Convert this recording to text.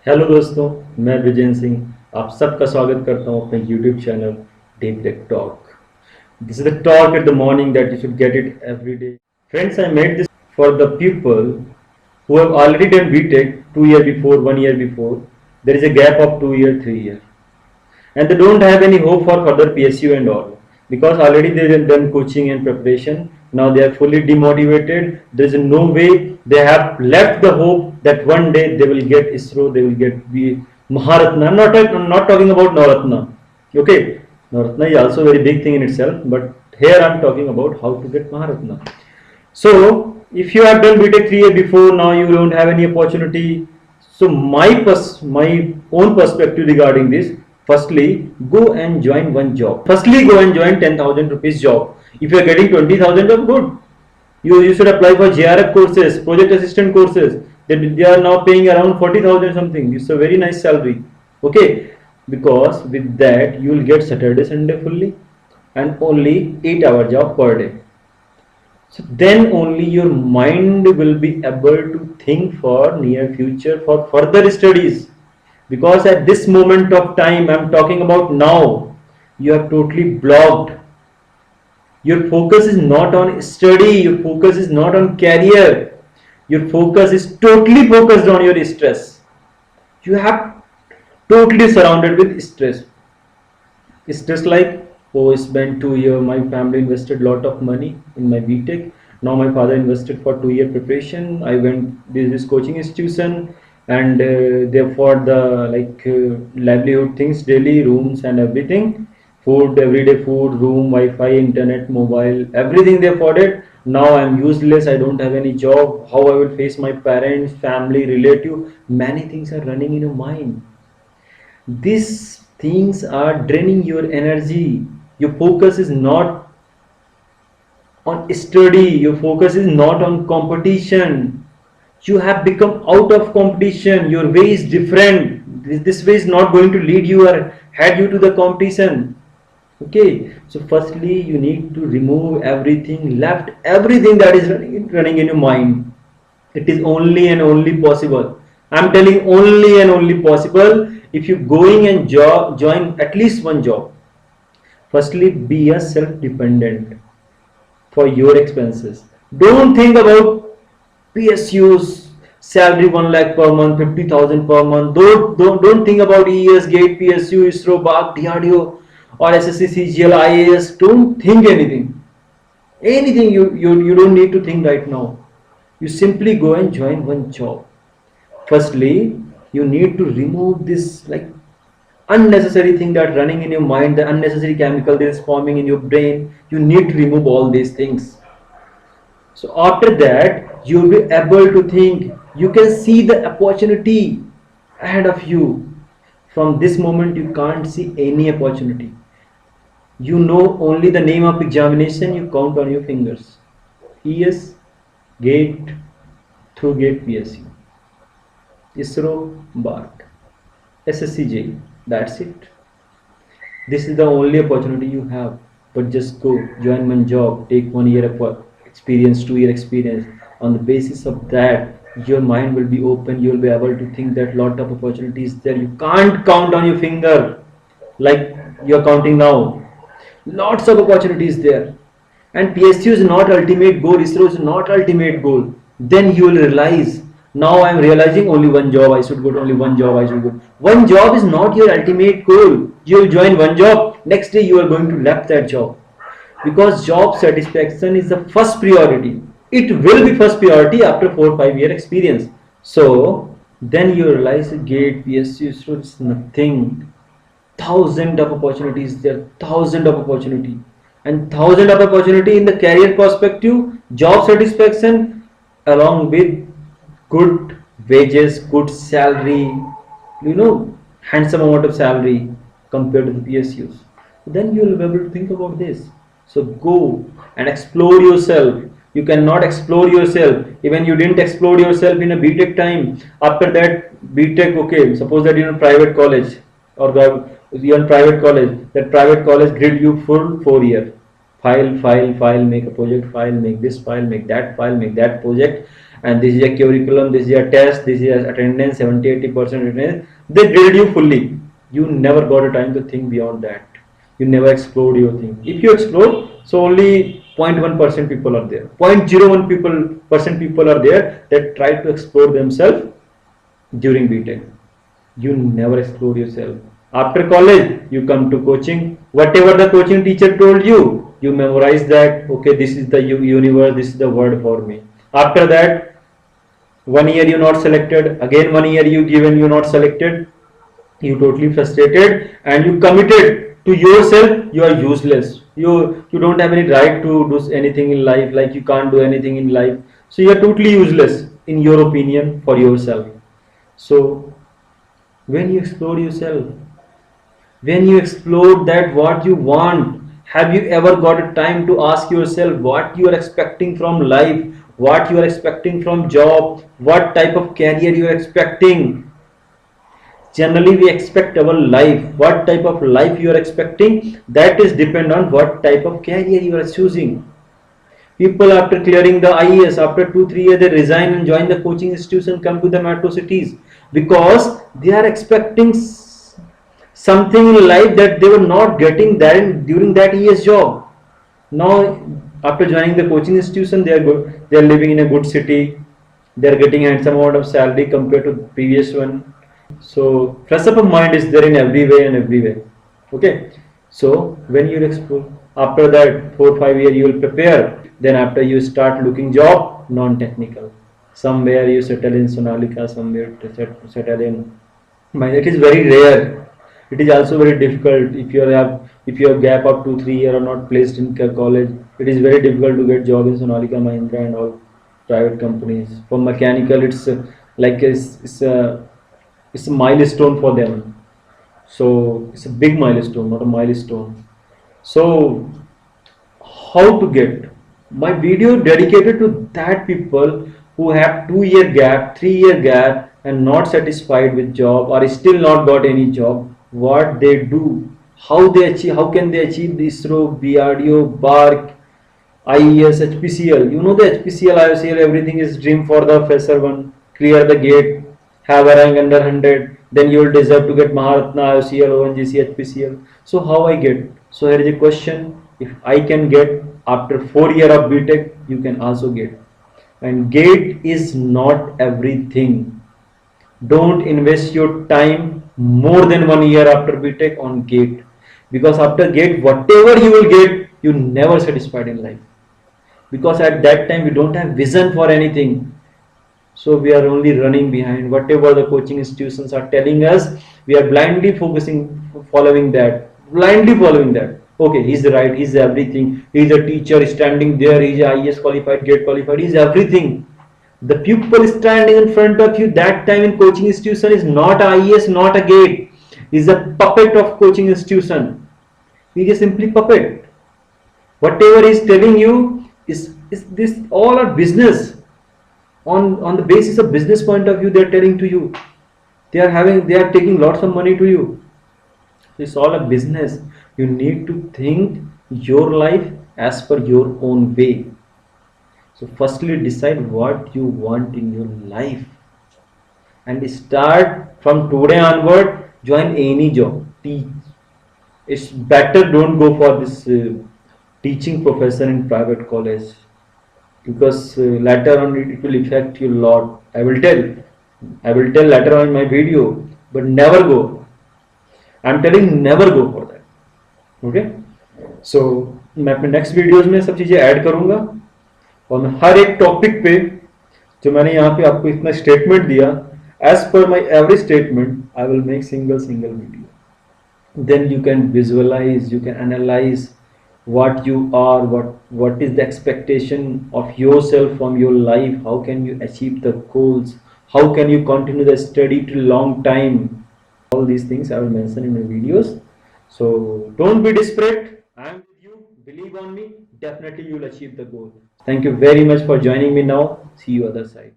Hello दोस्तों, मैं विजेंद्र सिंह आप सबका स्वागत करता हूं अपने YouTube channel deep tech talk. This is the talk at the morning that you should get it every day. Friends, I made this for the people who have already done BTech 2 year before, 1 year before. There is a gap of 2 year, 3 year, and they don't have any hope for further PSU and all because already they have done coaching and preparation. Now they are fully demotivated. There is no way they have left the hope that one day they will get ISRO, they will get the Maharatna. I'm not talking about Navaratna. Okay, Navaratna is also a very big thing in itself, but here I'm talking about how to get Maharatna. So if you have done BTech 3 years before, now you don't have any opportunity. So my own perspective regarding this, firstly, go and join one job. Firstly, go and join 10,000 rupees job. If you are getting 20,000 job, good. You should apply for JRF courses, project assistant courses. They are now paying around 40,000 something. It's a very nice salary. Okay, because with that you will get Saturday Sunday fully and only 8 hour job per day. So then only your mind will be able to think for near future for further studies. Because at this moment of time, I'm talking about now, you are totally blocked. Your focus is not on study, your focus is not on career, your focus is totally focused on your stress. You have totally surrounded with stress. It's just like, oh, I spent 2 years, my family invested lot of money in my BTech. Now my father invested for 2 year preparation. I went this coaching institution, and therefore the livelihood things, daily rooms and everything, food, everyday food, room, Wi-Fi, internet, mobile, everything they afforded. Now I'm useless. I don't have any job. How I will face my parents, family, relative? Many things are running in your mind. These things are draining your energy. Your focus is not on study, your focus is not on competition. You have become out of competition. Your way is different. This way is not going to lead you or head you to the competition. Okay, so firstly you need to remove everything, left everything that is running in your mind. It is only and only possible. I'm telling only and only possible if you going and join at least one job. Firstly, be a self-dependent for your expenses. Don't think about PSUs, salary 1 lakh per month, 50,000 per month. Don't think about ES, GATE, PSU, ISRO, BARC, DRDO, or SSC, CGL, IAS. Don't think anything. Anything you don't need to think right now. You simply go and join one job. Firstly, you need to remove this unnecessary thing that running in your mind, the unnecessary chemical that is forming in your brain. You need to remove all these things. So after that, you will be able to think. You can see the opportunity ahead of you. From this moment, you can't see any opportunity. You know only the name of examination. You count on your fingers. ES, GATE, through GATE, PSU, ISRO, BARC, SSCJ. That's it. This is the only opportunity you have. But just go join one job, take 1 year of experience, 2 year experience. On the basis of that, your mind will be open. You'll be able to think that lot of opportunities there. You can't count on your finger like you're counting now. Lots of opportunities there. And PSU is not ultimate goal, ISRO is not ultimate goal. Then you will realize, now I am realizing only one job, I should go to only one job, I should go. One job is not your ultimate goal. You will join one job, next day you are going to left that job. Because job satisfaction is the first priority. It will be first priority after 4 5 year experience. So then you realize GATE, PSU, ISRO is nothing. Thousand of opportunities there, thousand of opportunity, and thousand of opportunity in the career perspective, job satisfaction, along with good wages, good salary, you know handsome amount of salary compared to the PSUs. Then you will be able to think about this. So go and explore yourself. You cannot explore yourself even you didn't explore yourself in a BTech time. After that BTech, okay, suppose that you're in a private college, or you're in private college, that private college grid you full 4 year, file, make a project, file, make this file, make that project, and this is a curriculum, this is a test, this is attendance, 70-80% attendance. They grade you fully. You never got a time to think beyond that. You never explored your thing. If you explore, so only 0.1% people are there. 0.01% people are there that try to explore themselves during BTech. You never explore yourself. After college, you come to coaching. Whatever the coaching teacher told you, you memorize that. Okay, this is the universe, this is the word for me. After that, 1 year you not selected. Again 1 year you given, you not selected. You totally frustrated and you committed to yourself. You are useless. You don't have any right to do anything in life. Like you can't do anything in life. So you are totally useless in your opinion for yourself. So when you explore yourself, when you explore that what you want, have you ever got a time to ask yourself what you are expecting from life, what you are expecting from job, what type of career you are expecting? Generally we expect our life, what type of life you are expecting, that is depend on what type of career you are choosing. People after clearing the IES, after 2-3 years they resign and join the coaching institution, come to the metro cities, because they are expecting something in life that they were not getting that during that year's job. Now after joining the coaching institution, they are good, they are living in a good city, they are getting handsome amount of salary compared to previous one. So fresh up of mind is there in every way and everywhere. Okay. So when you explore, after that 4-5 years you will prepare. Then after you start looking job non-technical. Somewhere you settle in Sonalika, somewhere to settle in. It is very rare. It is also very difficult if you have gap of 2-3 years or not placed in college. It is very difficult to get job in Sonalika, Mahindra and all private companies. For mechanical, it's like it's a milestone for them. So it's a big milestone, not a milestone. So how to get my video dedicated to that people who have 2 year gap, 3 year gap and not satisfied with job or still not got any job, what they do, how they achieve, how can they achieve this through BRDO, BARC, IES, HPCL. You know the HPCL, IOCL, everything is dream for the fresher one. Clear the gate, have a rank under 100, then you will deserve to get Maharatna, IOCL, ONGC, HPCL. So how I get? So here is a question. If I can get after 4 years of BTech, you can also get. And gate is not everything. Don't invest your time more than 1 year after BTech on gate, because after gate whatever you will get, you never satisfied in life, because at that time we don't have vision for anything. So we are only running behind whatever the coaching institutions are telling us. We are blindly focusing, following that. Okay, he's right, he's everything, he's a teacher standing there, he's IES qualified, gate qualified, he's everything. The pupil standing in front of you that time in coaching institution is not IES, not a gate, he's a puppet of coaching institution. He is simply puppet. Whatever he's telling you is this all are business. On the basis of business point of view, they are telling to you, they are taking lots of money to you. It's all a business. You need to think your life as per your own way. So firstly decide what you want in your life and start from today onward. Join any job, teach. It's better don't go for this teaching profession in private college, because later on it will affect you a lot. I will tell later on in my video, but never go. I'm telling never go for that. Okay. So मैं अपने next videos में सब चीज़ें add करूंगा, और मैं हर एक topic पे जो मैंने यहाँ पे आपको इतना स्टेटमेंट दिया, as per my every statement I will make single video. Then you can visualize, you can analyze what you are, what is the expectation of yourself from your life, how can you achieve the goals, how can you continue the study to long time. All these things I will mention in my videos. So don't be desperate, I am with you, believe on me, definitely you will achieve the goal. Thank you very much for joining me now. See you other side.